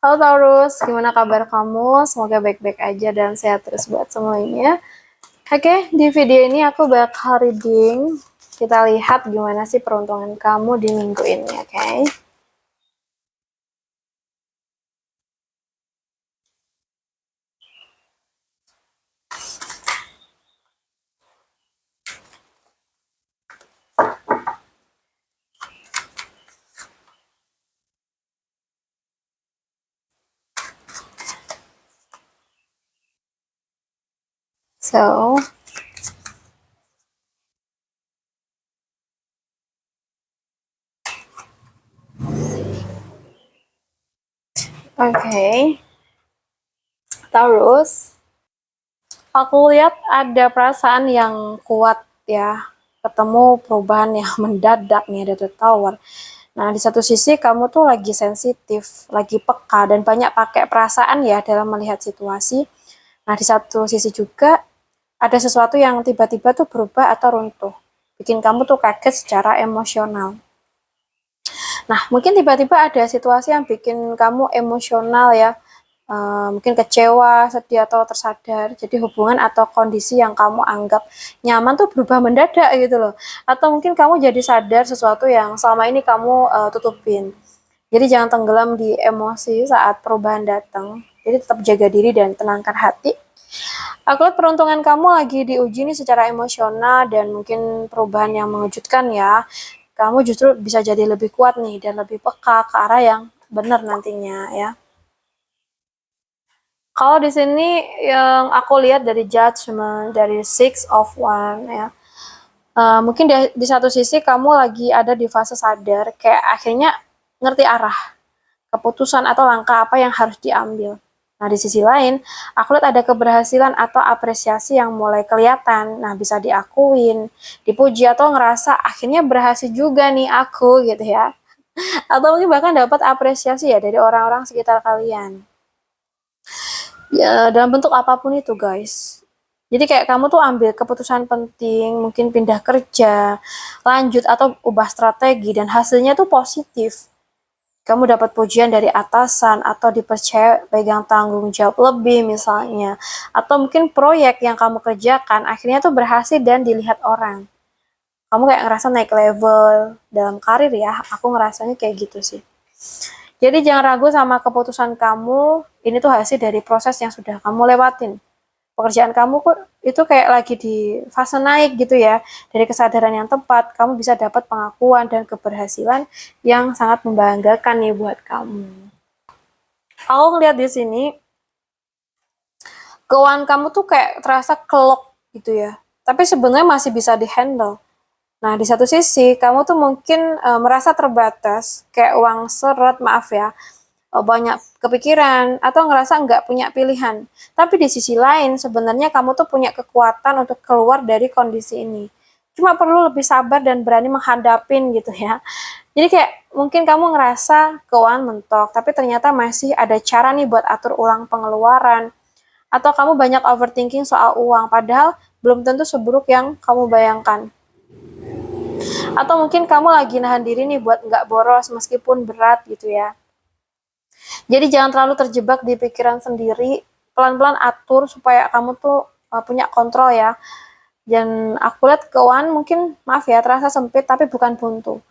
Halo Taurus, gimana kabar kamu? Semoga baik-baik aja dan sehat terus buat semuanya. Oke, di video ini aku bakal reading. Kita lihat gimana sih peruntungan kamu di minggu ini, oke? So, oke. Taurus, aku lihat ada perasaan yang kuat ya. Ketemu perubahan yang mendadak nih ada The Tower. Nah, di satu sisi kamu tuh lagi sensitif, lagi peka, dan banyak pakai perasaan ya dalam melihat situasi. Nah, di satu sisi juga ada sesuatu yang tiba-tiba tuh berubah atau runtuh. Bikin kamu tuh kaget secara emosional. Nah, mungkin tiba-tiba ada situasi yang bikin kamu emosional ya. Mungkin kecewa, sedih, atau tersadar. Jadi hubungan atau kondisi yang kamu anggap nyaman tuh berubah mendadak gitu loh. Atau mungkin kamu jadi sadar sesuatu yang selama ini kamu tutupin. Jadi jangan tenggelam di emosi saat perubahan datang. Jadi tetap jaga diri dan tenangkan hati. Aku lihat peruntungan kamu lagi diuji nih secara emosional dan mungkin perubahan yang mengejutkan ya. Kamu justru bisa jadi lebih kuat nih dan lebih peka ke arah yang benar nantinya ya. Kalau di sini yang aku lihat dari judgment, dari six of one ya. Mungkin di satu sisi kamu lagi ada di fase sadar, kayak akhirnya ngerti arah, keputusan atau langkah apa yang harus diambil. Nah, di sisi lain, aku lihat ada keberhasilan atau apresiasi yang mulai kelihatan. Nah, bisa diakuin, dipuji, atau ngerasa akhirnya berhasil juga nih aku gitu ya. Atau mungkin bahkan dapat apresiasi ya dari orang-orang sekitar kalian. Ya, dalam bentuk apapun itu, guys. Jadi kayak kamu tuh ambil keputusan penting, mungkin pindah kerja, lanjut atau ubah strategi dan hasilnya tuh positif. Kamu dapat pujian dari atasan atau dipercaya pegang tanggung jawab lebih misalnya. Atau mungkin proyek yang kamu kerjakan akhirnya tuh berhasil dan dilihat orang. Kamu kayak ngerasa naik level dalam karir ya, aku ngerasanya kayak gitu sih. Jadi jangan ragu sama keputusan kamu, ini tuh hasil dari proses yang sudah kamu lewatin. Pekerjaan kamu kok itu kayak lagi di fase naik gitu ya. Dari kesadaran yang tepat, kamu bisa dapat pengakuan dan keberhasilan yang sangat membanggakan nih buat kamu. Aku ngeliat di sini, keuangan kamu tuh kayak terasa kelok gitu ya. Tapi sebenarnya masih bisa dihandle. Nah, di satu sisi, kamu tuh mungkin merasa terbatas, kayak uang seret, maaf ya, banyak kepikiran, atau ngerasa nggak punya pilihan. Tapi di sisi lain, sebenarnya kamu tuh punya kekuatan untuk keluar dari kondisi ini. Cuma perlu lebih sabar dan berani menghadapin gitu ya. Jadi kayak mungkin kamu ngerasa keuangan mentok, tapi ternyata masih ada cara nih buat atur ulang pengeluaran. Atau kamu banyak overthinking soal uang, padahal belum tentu seburuk yang kamu bayangkan. Atau mungkin kamu lagi nahan diri nih buat nggak boros meskipun berat gitu ya. Jadi jangan terlalu terjebak di pikiran sendiri, pelan-pelan atur supaya kamu tuh punya kontrol ya. Dan aku lihat keuangan mungkin, maaf ya, terasa sempit tapi bukan buntu.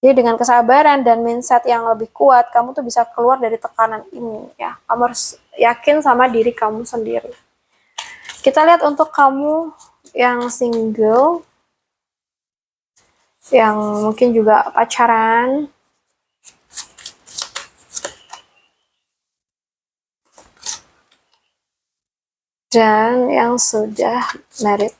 Jadi dengan kesabaran dan mindset yang lebih kuat, kamu tuh bisa keluar dari tekanan ini ya. Kamu harus yakin sama diri kamu sendiri. Kita lihat untuk kamu yang single, yang mungkin juga pacaran, dan yang sudah married.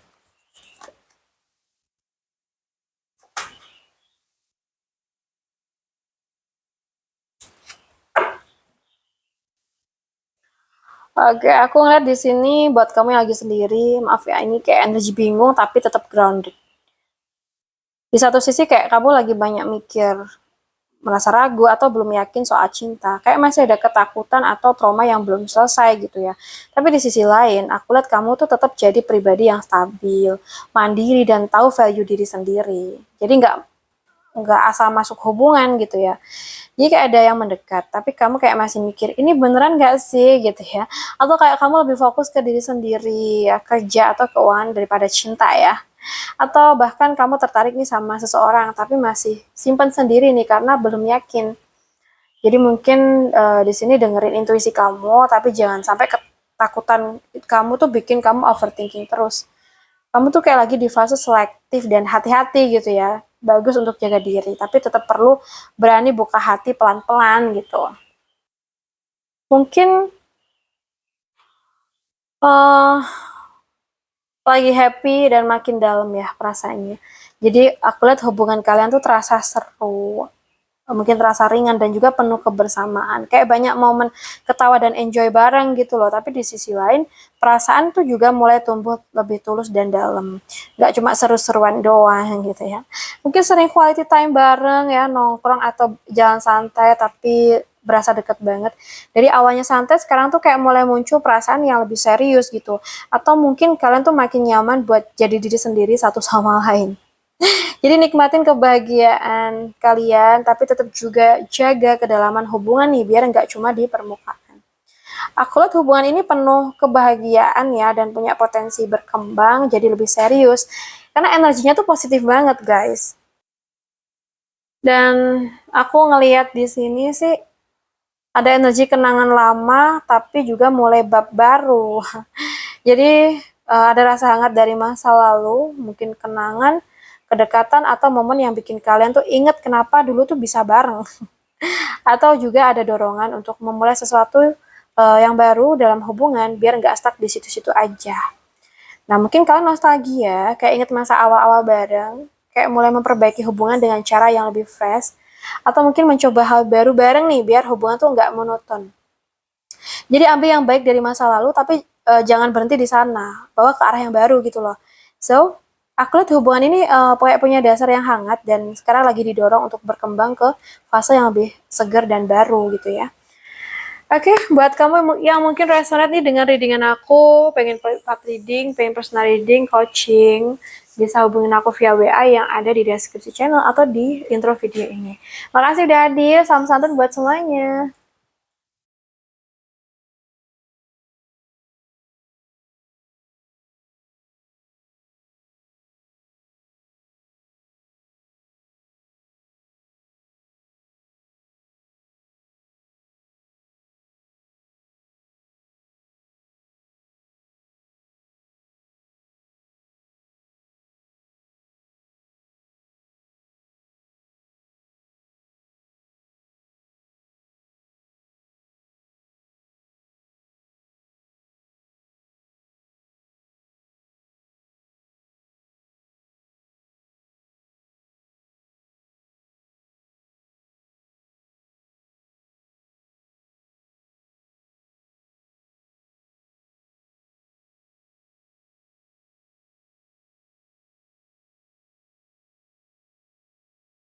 Oke, aku ngeliat di sini buat kamu yang lagi sendiri, maaf ya, ini kayak energi bingung tapi tetap grounded. Di satu sisi kayak kamu lagi banyak mikir, merasa ragu atau belum yakin soal cinta. Kayak masih ada ketakutan atau trauma yang belum selesai gitu ya. Tapi di sisi lain, aku lihat kamu tuh tetap jadi pribadi yang stabil, mandiri dan tahu value diri sendiri. Jadi nggak nggak asal masuk hubungan gitu ya. Jadi kayak ada yang mendekat, tapi kamu kayak masih mikir, ini beneran gak sih gitu ya. Atau kayak kamu lebih fokus ke diri sendiri ya, kerja atau keuangan daripada cinta ya. Atau bahkan kamu tertarik nih sama seseorang, tapi masih simpan sendiri nih karena belum yakin. Jadi mungkin di sini dengerin intuisi kamu, tapi jangan sampai ketakutan kamu tuh bikin kamu overthinking terus. Kamu tuh kayak lagi di fase selektif dan hati-hati gitu ya. Bagus untuk jaga diri, tapi tetap perlu berani buka hati pelan-pelan gitu. Mungkin uh, lagi happy dan makin dalam ya perasaannya. Jadi aku lihat hubungan kalian tuh terasa seru, mungkin terasa ringan dan juga penuh kebersamaan. Kayak banyak momen ketawa dan enjoy bareng gitu loh. Tapi di sisi lain, perasaan tuh juga mulai tumbuh lebih tulus dan dalam. Gak cuma seru-seruan doang gitu ya. Mungkin sering quality time bareng ya, nongkrong atau jalan santai tapi berasa deket banget. Dari awalnya santai, sekarang tuh kayak mulai muncul perasaan yang lebih serius gitu. Atau mungkin kalian tuh makin nyaman buat jadi diri sendiri satu sama lain. Jadi nikmatin kebahagiaan kalian, tapi tetap juga jaga kedalaman hubungan nih, biar nggak cuma di permukaan. Aku lihat hubungan ini penuh kebahagiaan ya, dan punya potensi berkembang jadi lebih serius. Karena energinya tuh positif banget guys. Dan aku ngeliat di sini sih, ada energi kenangan lama, tapi juga mulai bab baru. Jadi ada rasa hangat dari masa lalu, mungkin kenangan, kedekatan atau momen yang bikin kalian tuh inget kenapa dulu tuh bisa bareng. Atau juga ada dorongan untuk memulai sesuatu yang baru dalam hubungan biar nggak stuck di situ-situ aja. Nah mungkin kalian nostalgia, kayak inget masa awal-awal bareng, kayak mulai memperbaiki hubungan dengan cara yang lebih fresh, atau mungkin mencoba hal baru bareng nih biar hubungan tuh nggak monoton. Jadi ambil yang baik dari masa lalu, tapi jangan berhenti di sana, bawa ke arah yang baru gitu loh. So, aku lihat hubungan ini punya dasar yang hangat dan sekarang lagi didorong untuk berkembang ke fase yang lebih segar dan baru gitu ya. Oke, buat kamu yang mungkin resonate nih dengan readingan aku, pengen privat reading, pengen personal reading, coaching, bisa hubungin aku via WA yang ada di deskripsi channel atau di intro video ini. Makasih udah hadir, salam santun buat semuanya.